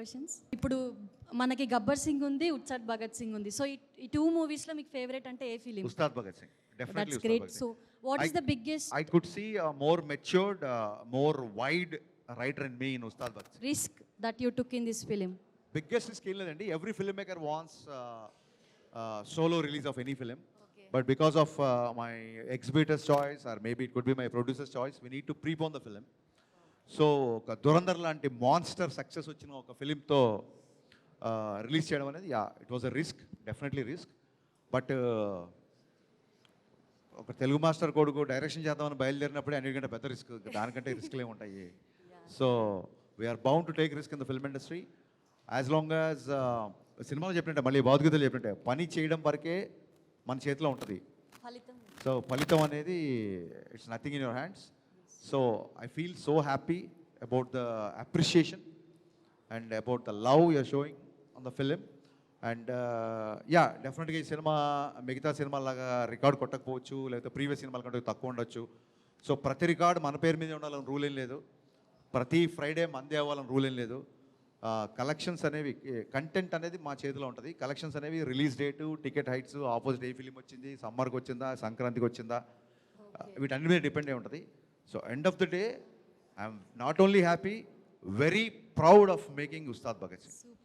Questions. ఇప్పుడు మనకి గబ్బర్ సింగ్ ఉంది, ఉత్సాద్ భగత్ సింగ్ ఉంది. సో ఈ టూ మూవీస్లో మీకు ఫేవరెట్ అంటే ఏ film? Ustad Bhagat Singh. Definitely that's Ustad great. Bhagat so Singh. What is the biggest I could see a more matured, more wide writer in me in Ustad Bhagat Singh. Risk that you took in this film? Biggest risk ఏం లేదండి. Every filmmaker wants solo release of any film. But because of my exhibitor's choice or maybe it could be my producer's choice, we need to prepone the film. So ఒక దురంధర్ లాంటి monster success వచ్చిన ఒక ఫిలింతో release చేయడం అనేది it was a risk, definitely risk. But ఒక Telugu master కొడుకు direction చేద్దామని బయలుదేరినప్పుడే అన్నిటికంటే పెద్ద రిస్క్, దానికంటే రిస్క్లు ఏముంటాయి. So we are bound to take risk in the film industry as long as సినిమాలో చెప్పినట్టే, మళ్ళీ భౌతికతలు చెప్పినట్టే, పని చేయడం వరకే మన చేతిలో ఉంటుంది. సో ఫలితం అనేది it's nothing in your hands. So I feel so happy about the appreciation and about the love you're showing on the film. And definitely ఈ సినిమా మిగతా సినిమాలాగా రికార్డ్ కొట్టకపోవచ్చు, లేకపోతే ప్రీవియస్ సినిమాల కంటే తక్కువ ఉండొచ్చు. సో ప్రతి రికార్డ్ మన పేరు మీద ఉండాలని రూల్ ఏం లేదు, ప్రతి ఫ్రైడే మందే అవ్వాలని రూల్ ఏం లేదు. కలెక్షన్స్ అనేవి, కంటెంట్ అనేది మా చేతిలో ఉంటుంది. కలెక్షన్స్ అనేవి release date, ticket heights, opposite ఏ ఫిలిం వచ్చింది, సమ్మర్కి వచ్చిందా, సంక్రాంతికి వచ్చిందా, వీటన్నిటి మీద డిపెండ్ అయి ఉంటుంది. So end of the day, I'm not only happy, very proud of making Ustad Bhagat Singh.